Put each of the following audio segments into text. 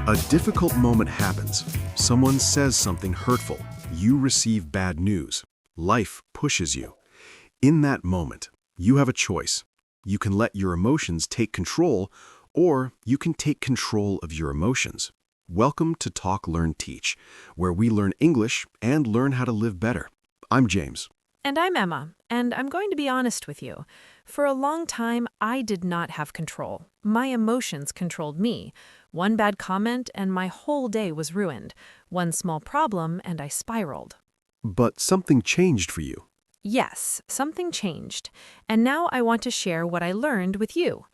A difficult moment happens. Someone says something hurtful. You receive bad news. Life pushes you. In that moment, you have a choice. You can let your emotions take control, or you can take control of your emotions. Welcome to Talk, Learn, Teach, where we learn English and learn how to live better. I'm James. And I'm Emma, and I'm going to be honest with you. For a long time, I did not have control. My emotions controlled me. One bad comment and my whole day was ruined. One small problem and I spiraled. But something changed for you. Yes, something changed. And now I want to share what I learned with you.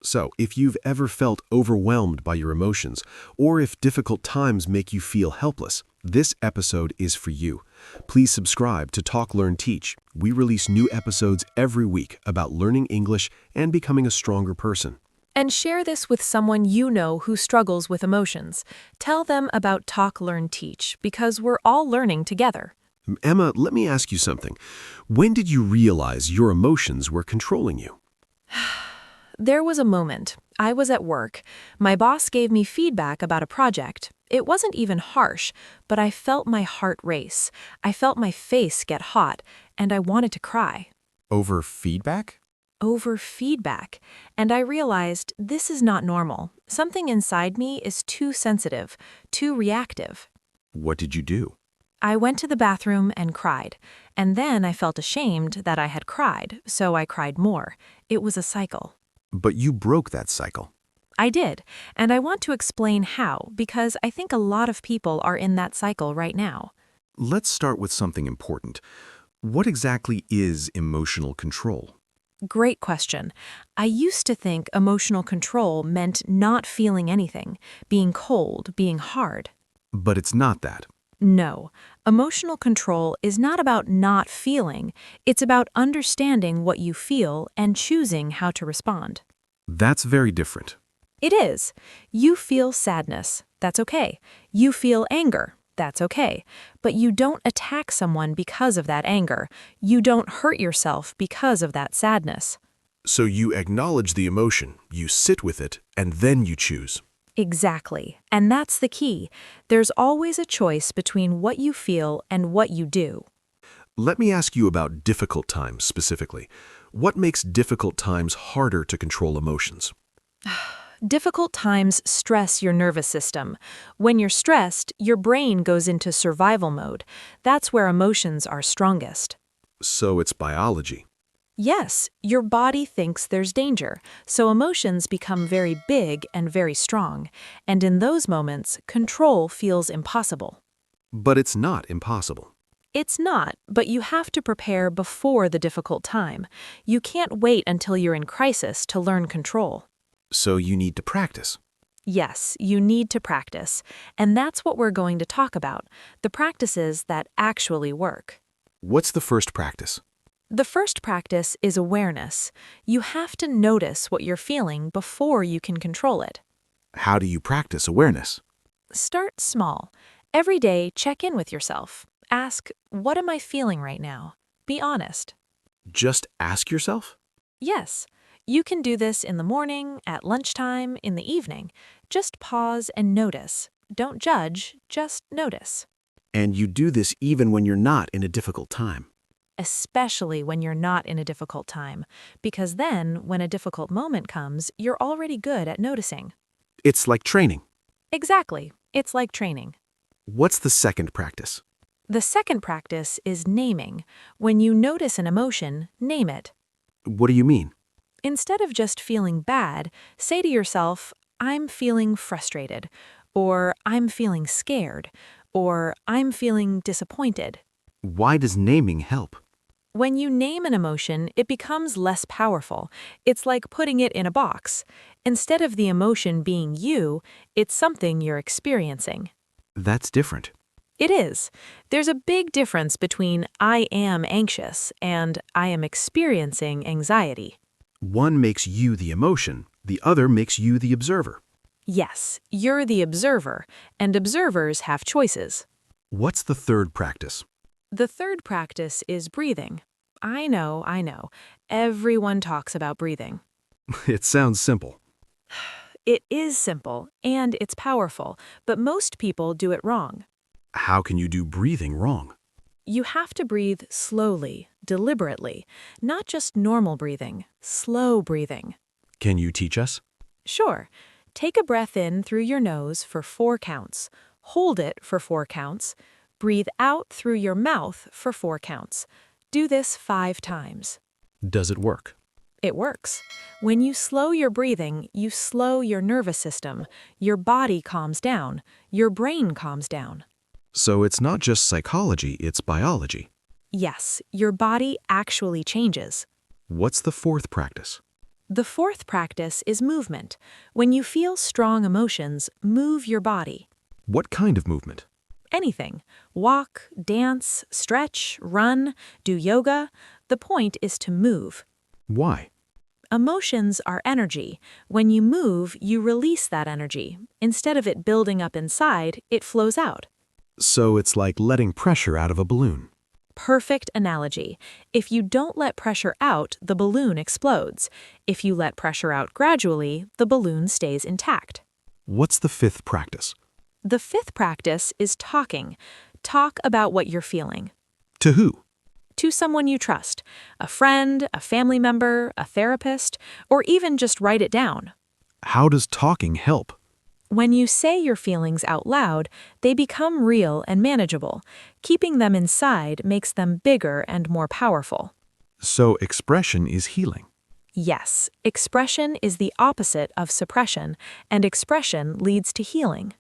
So, if you've ever felt overwhelmed by your emotions, or if difficult times make you feel helpless, this episode is for you. Please subscribe to Talk, Learn, Teach. We release new episodes every week about learning English and becoming a stronger person. And share this with someone you know who struggles with emotions. Tell them about Talk, Learn, Teach, because we're all learning together. Emma, let me ask you something. When did you realize your emotions were controlling you? There was a moment. I was at work. My boss gave me feedback about a project. It wasn't even harsh, but I felt my heart race. I felt my face get hot, and I wanted to cry. Over feedback? Over feedback. And I realized this is not normal. Something inside me is too sensitive, too reactive. What did you do? I went to the bathroom and cried. And then I felt ashamed that I had cried, so I cried more. It was a cycle. But you broke that cycle. I did, and I want to explain how, because I think a lot of people are in that cycle right now. Let's start with something important. What exactly is emotional control? Great question. I used to think emotional control meant not feeling anything, being cold, being hard. But it's not that. No, emotional control is not about not feeling, it's about understanding what you feel and choosing how to respond. That's very different. It is. You feel sadness. That's okay. You feel anger. That's okay. But you don't attack someone because of that anger. You don't hurt yourself because of that sadness. So you acknowledge the emotion, you sit with it, and then you choose. Exactly. And that's the key. There's always a choice between what you feel and what you do. Let me ask you about difficult times specifically. What makes difficult times harder to control emotions? Difficult times stress your nervous system. When you're stressed, your brain goes into survival mode. That's where emotions are strongest. So it's biology. Yes, your body thinks there's danger, so emotions become very big and very strong. And in those moments, control feels impossible. But it's not impossible. It's not, but you have to prepare before the difficult time. You can't wait until you're in crisis to learn control. So you need to practice. Yes, you need to practice. And that's what we're going to talk about, the practices that actually work. What's the first practice? The first practice is awareness. You have to notice what you're feeling before you can control it. How do you practice awareness? Start small. Every day, check in with yourself. Ask, what am I feeling right now? Be honest. Just ask yourself? Yes, you can do this in the morning, at lunchtime, in the evening. Just pause and notice. Don't judge, just notice. And you do this even when you're not in a difficult time. Especially when you're not in a difficult time, because then, when a difficult moment comes, you're already good at noticing. It's like training. Exactly. It's like training. What's the second practice? The second practice is naming. When you notice an emotion, name it. What do you mean? Instead of just feeling bad, say to yourself, I'm feeling frustrated, or I'm feeling scared, or I'm feeling disappointed. Why does naming help? When you name an emotion, it becomes less powerful. It's like putting it in a box. Instead of the emotion being you, it's something you're experiencing. That's different. It is. There's a big difference between I am anxious and I am experiencing anxiety. One makes you the emotion, the other makes you the observer. Yes, you're the observer, and observers have choices. What's the third practice? The third practice is breathing. I know. Everyone talks about breathing. It sounds simple. It is simple and it's powerful, but most people do it wrong. How can you do breathing wrong? You have to breathe slowly, deliberately, not just normal breathing, slow breathing. Can you teach us? Sure, take a breath in through your nose for 4 counts, hold it for 4 counts, breathe out through your mouth for 4 counts. Do this 5 times. Does it work? It works. When you slow your breathing, you slow your nervous system, your body calms down, your brain calms down. So it's not just psychology, it's biology. Yes, your body actually changes. What's the fourth practice? The fourth practice is movement. When you feel strong emotions, move your body. What kind of movement? Anything. Walk, dance, stretch, run, do yoga. The point is to move. Why? Emotions are energy. When you move, you release that energy. Instead of it building up inside, it flows out. So it's like letting pressure out of a balloon. Perfect analogy. If you don't let pressure out, the balloon explodes. If you let pressure out gradually, the balloon stays intact. What's the fifth practice? The fifth practice is talking. Talk about what you're feeling. To who? To someone you trust, a friend, a family member, a therapist, or even just write it down. How does talking help? When you say your feelings out loud, they become real and manageable. Keeping them inside makes them bigger and more powerful. So expression is healing. Yes, expression is the opposite of suppression, and expression leads to healing.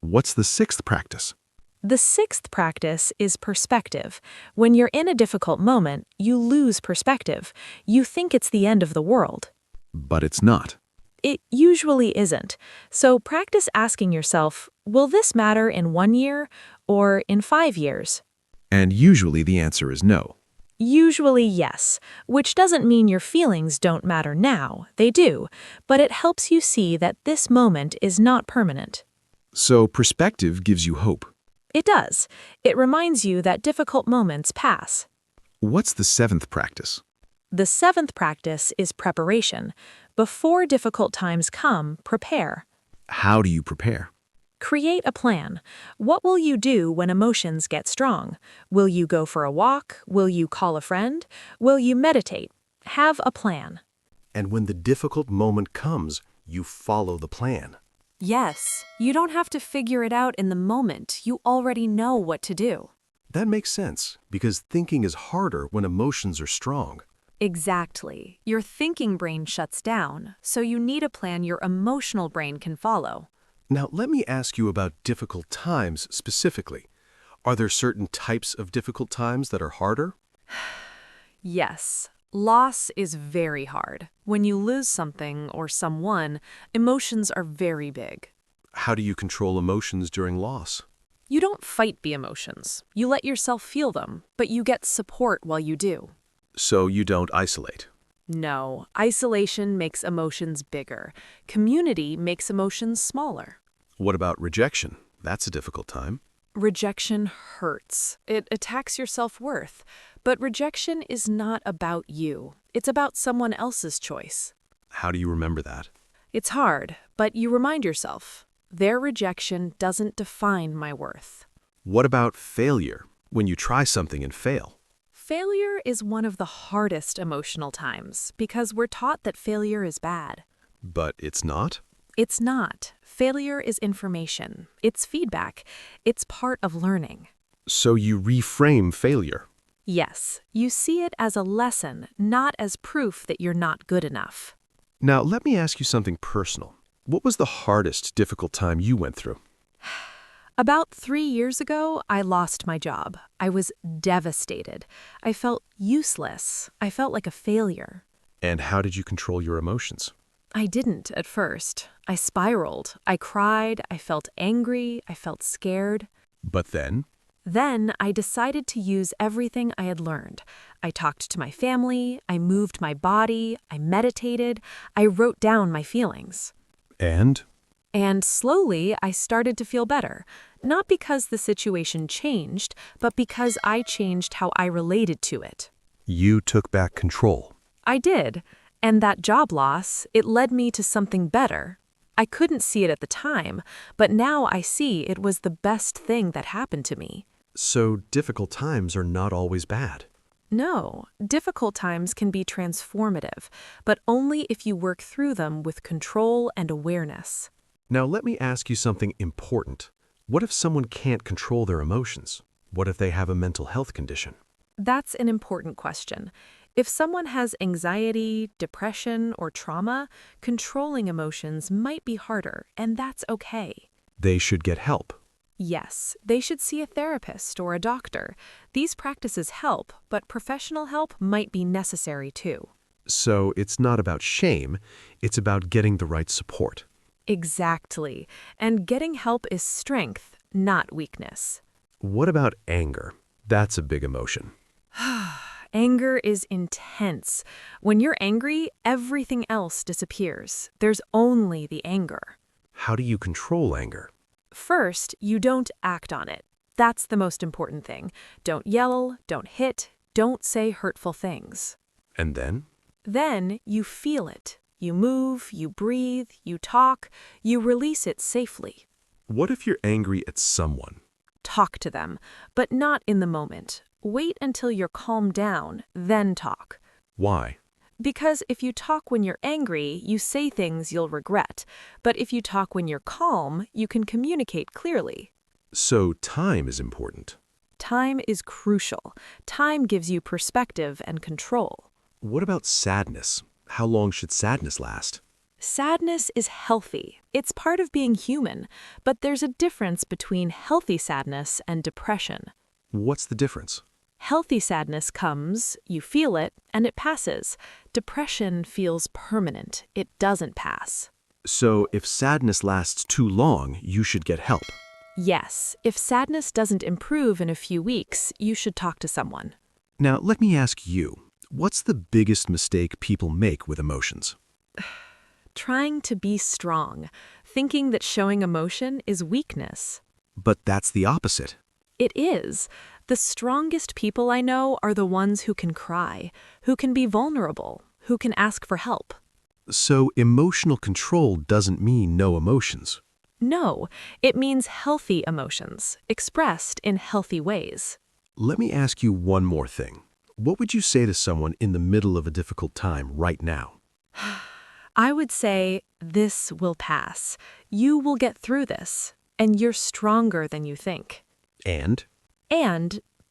What's the sixth practice? The sixth practice is perspective. When you're in a difficult moment, you lose perspective. You think it's the end of the world. But it's not. It usually isn't. So practice asking yourself, will this matter in 1 year or in 5 years? And usually the answer is no. Usually yes, which doesn't mean your feelings don't matter now. They do, but it helps you see that this moment is not permanent. So perspective gives you hope. It does. It reminds you that difficult moments pass. What's the seventh practice? The seventh practice is preparation. Before difficult times come, prepare. How do you prepare? Create a plan. What will you do when emotions get strong? Will you go for a walk? Will you call a friend? Will you meditate? Have a plan. And when the difficult moment comes, you follow the plan. Yes, you don't have to figure it out in the moment. You already know what to do. That makes sense, because thinking is harder when emotions are strong. Exactly. Your thinking brain shuts down, so you need a plan your emotional brain can follow. Now, let me ask you about difficult times specifically. Are there certain types of difficult times that are harder? Yes. Loss is very hard. When you lose something or someone, emotions are very big. How do you control emotions during loss? You don't fight the emotions. You let yourself feel them, but you get support while you do. So you don't isolate. No, isolation makes emotions bigger. Community makes emotions smaller. What about rejection? That's a difficult time. Rejection hurts. It attacks your self-worth. But rejection is not about you. It's about someone else's choice. How do you remember that? It's hard, but you remind yourself, their rejection doesn't define my worth. What about failure, when you try something and fail? Failure is one of the hardest emotional times because we're taught that failure is bad. But it's not? It's not. Failure is information. It's feedback. It's part of learning. So you reframe failure. Yes, you see it as a lesson, not as proof that you're not good enough. Now, let me ask you something personal. What was the hardest, difficult time you went through? About 3 years ago, I lost my job. I was devastated. I felt useless. I felt like a failure. And how did you control your emotions? I didn't at first. I spiraled. I cried. I felt angry. I felt scared. But then? Then I decided to use everything I had learned. I talked to my family. I moved my body. I meditated. I wrote down my feelings. And? And slowly, I started to feel better. Not because the situation changed, but because I changed how I related to it. You took back control. I did. And that job loss, it led me to something better. I couldn't see it at the time, but now I see it was the best thing that happened to me. So difficult times are not always bad. No, difficult times can be transformative, but only if you work through them with control and awareness. Now let me ask you something important. What if someone can't control their emotions? What if they have a mental health condition? That's an important question. If someone has anxiety, depression, or trauma, controlling emotions might be harder, and that's okay. They should get help. Yes, they should see a therapist or a doctor. These practices help, but professional help might be necessary too. So it's not about shame, it's about getting the right support. Exactly. And getting help is strength, not weakness. What about anger? That's a big emotion. Anger is intense. When you're angry, everything else disappears. There's only the anger. How do you control anger? First, you don't act on it. That's the most important thing. Don't yell, don't hit, don't say hurtful things. And then? Then you feel it. You move, you breathe, you talk, you release it safely. What if you're angry at someone? Talk to them, but not in the moment. Wait until you're calmed down, then talk. Why? Because if you talk when you're angry, you say things you'll regret. But if you talk when you're calm, you can communicate clearly. So time is important. Time is crucial. Time gives you perspective and control. What about sadness? How long should sadness last? Sadness is healthy. It's part of being human. But there's a difference between healthy sadness and depression. What's the difference? Healthy sadness comes, you feel it, and it passes. Depression feels permanent. It doesn't pass. So if sadness lasts too long, you should get help. Yes, if sadness doesn't improve in a few weeks, you should talk to someone. Now let me ask you, what's the biggest mistake people make with emotions? Trying to be strong, thinking that showing emotion is weakness. But that's the opposite. It is. The strongest people I know are the ones who can cry, who can be vulnerable, who can ask for help. So emotional control doesn't mean no emotions. No, it means healthy emotions, expressed in healthy ways. Let me ask you one more thing. What would you say to someone in the middle of a difficult time right now? I would say, this will pass. You will get through this, and you're stronger than you think. And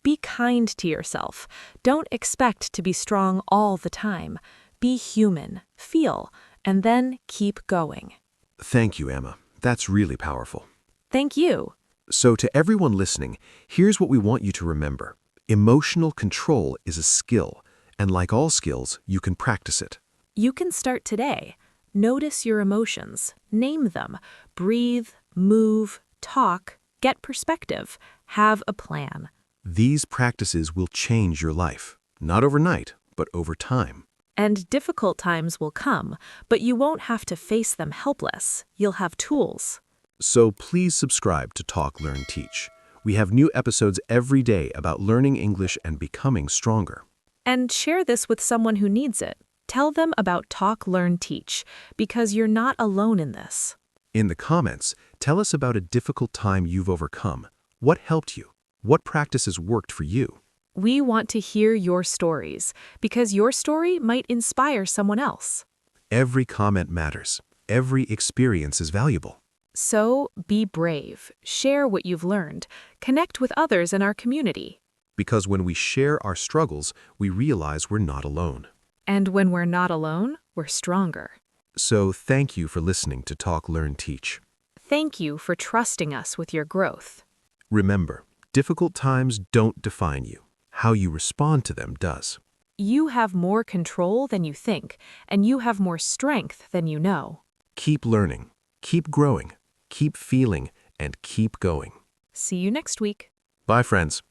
Be kind to yourself. Don't expect to be strong all the time. Be human, feel, and then keep going. thank you, Emma. That's really powerful. Thank you. So to everyone listening, here's what we want you to remember. Emotional control is a skill, and like all skills, you can practice it. You can start today. Notice your emotions, name them, breathe, move, talk, get perspective, have a plan. These practices will change your life, not overnight, but over time. And difficult times will come, but you won't have to face them helpless. You'll have tools. So please subscribe to Talk, Learn, Teach. We have new episodes every day about learning English and becoming stronger. And share this with someone who needs it. Tell them about Talk, Learn, Teach, because you're not alone in this. In the comments, tell us about a difficult time you've overcome. What helped you? What practices worked for you? We want to hear your stories, because your story might inspire someone else. Every comment matters. Every experience is valuable. So be brave, share what you've learned, connect with others in our community. Because when we share our struggles, we realize we're not alone. And when we're not alone, we're stronger. So thank you for listening to Talk, Learn, Teach. Thank you for trusting us with your growth. Remember, difficult times don't define you. How you respond to them does. You have more control than you think, and you have more strength than you know. Keep learning, keep growing, keep feeling, and keep going. See you next week. Bye, friends.